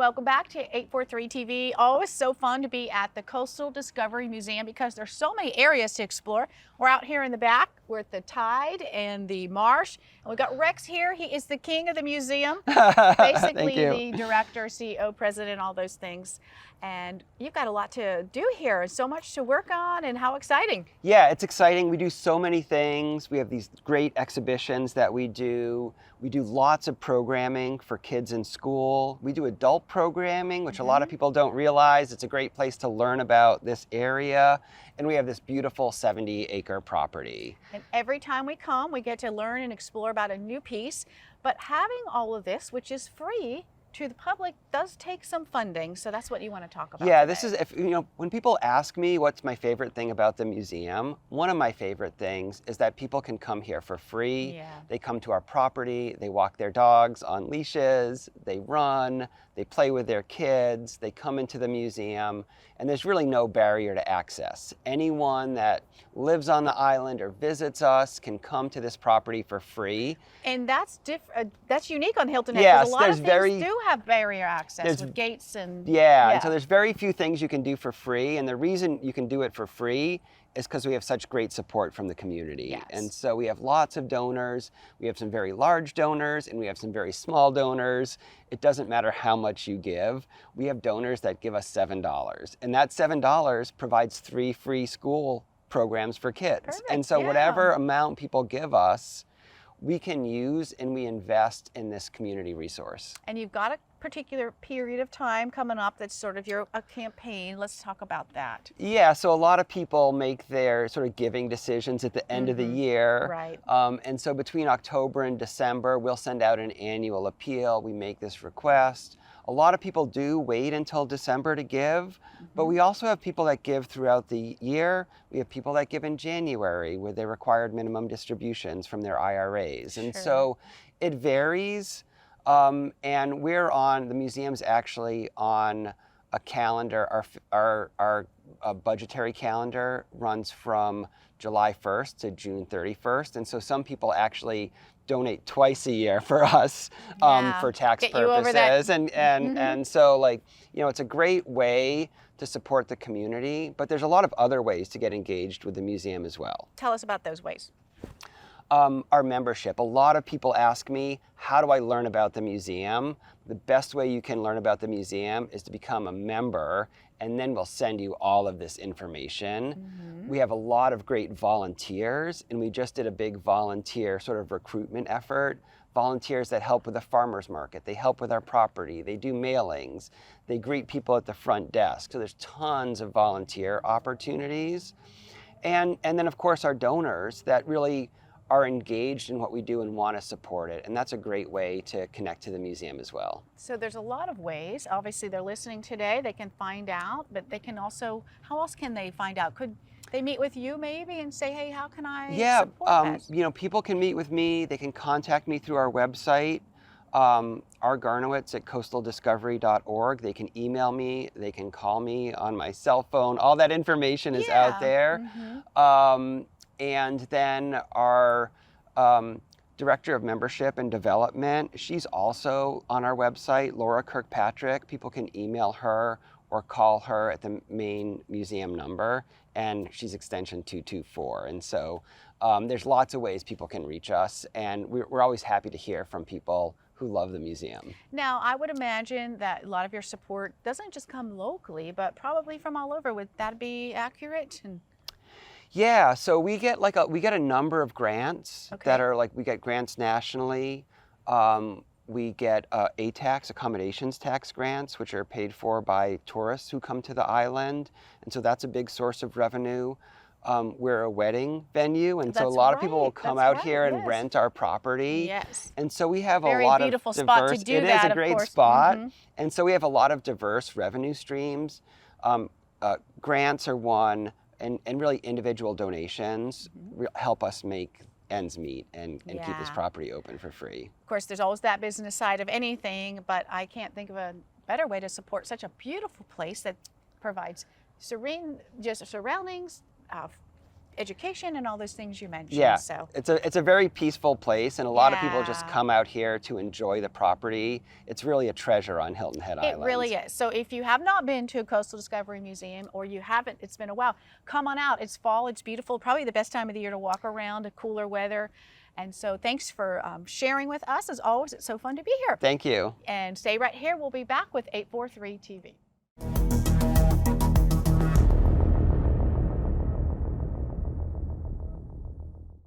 welcome back to 843 TV. Always so fun to be at the Coastal Discovery Museum because there's so many areas to explore. We're out here in the back. We're at the Tide and the Marsh. And we've got Rex here. He is the king of the museum. Basically the director, CEO, president, all those things. And you've got a lot to do here and so much to work on, and how exciting. Yeah, it's exciting. We do so many things. We have these great exhibitions that we do. We do lots of programming for kids in school. We do adult programming, which a lot of people don't realize. It's a great place to learn about this area. And we have this beautiful 70-acre property. And every time we come, we get to learn and explore about a new piece. But having all of this, which is free to the public, does take some funding. So that's what you want to talk about. Yeah, today. this is, when people ask me what's my favorite thing about the museum, one of my favorite things is that people can come here for free. Yeah. They come to our property, they walk their dogs on leashes, they run, they play with their kids, they come into the museum, and there's really no barrier to access. Anyone that lives on the island or visits us can come to this property for free. And that's different. That's unique on Hilton. Yes, a lot of things do have barrier access with gates and and so there's very few things you can do for free, and the reason you can do it for free is because we have such great support from the community. Yes. And so we have lots of donors. We have some very large donors and we have some very small donors. It doesn't matter how much you give. We have donors that give us $7, and that $7 provides 3 free school programs for kids. Perfect, and so yeah. whatever amount people give us, we can use and we invest in this community resource. And you've got a particular period of time coming up that's sort of a campaign. Let's talk about that. Yeah, so a lot of people make their sort of giving decisions at the end of the year. Right. And so between October and December, we'll send out an annual appeal. We make this request. A lot of people do wait until December to give, but we also have people that give throughout the year. We have people that give in January with their required minimum distributions from their IRAs. And so it varies. And the museum's actually on a calendar. Our budgetary calendar runs from July 1st to June 31st. And so some people actually donate twice a year for us for tax purposes. And so it's a great way to support the community, but there's a lot of other ways to get engaged with the museum as well. Tell us about those ways. Our membership. A lot of people ask me, how do I learn about the museum? The best way you can learn about the museum is to become a member, and then we'll send you all of this information. We have a lot of great volunteers, and we just did a big volunteer sort of recruitment effort. Volunteers that help with the farmers market, they help with our property, they do mailings, they greet people at the front desk. So there's tons of volunteer opportunities. And then of course our donors that really are engaged in what we do and want to support it. And that's a great way to connect to the museum as well. So there's a lot of ways. Obviously they're listening today, they can find out, but they can also, how else can they find out? Could they meet with you maybe and say, hey, how can I support that? People can meet with me. They can contact me through our website, Garniewicz at coastaldiscovery.org. They can email me. They can call me on my cell phone. All that information is out there. And then our Director of Membership and Development, she's also on our website, Laura Kirkpatrick. People can email her or call her at the main museum number, and she's extension 224. And so there's lots of ways people can reach us, and we're always happy to hear from people who love the museum. Now, I would imagine that a lot of your support doesn't just come locally, but probably from all over. Would that be accurate? Yeah, so we get a number of grants that are we get grants nationally. We get ATAX, accommodations tax grants, which are paid for by tourists who come to the island. And so that's a big source of revenue. We're a wedding venue, and so a lot of people will come out here and rent our property. Yes. And so we have a Very lot of beautiful diverse, spot to do that, it is a great spot. And so we have a lot of diverse revenue streams. Grants are one, and really individual donations help us make ends meet and keep this property open for free. Of course, there's always that business side of anything, but I can't think of a better way to support such a beautiful place that provides serene, just surroundings, education and all those things you mentioned. Yeah, So it's a very peaceful place, and a lot of people just Yeah. come out here to enjoy the property. It's really a treasure on Hilton Head Island. it really is. So if you have not been to a Coastal Discovery Museum, or you haven't, it's been a while, come on out. It's fall, it's beautiful, probably the best time of the year to walk around, a cooler weather. And so thanks for sharing with us. As always, it's so fun to be here. Thank you. And stay right here. We'll be back with 843 TV.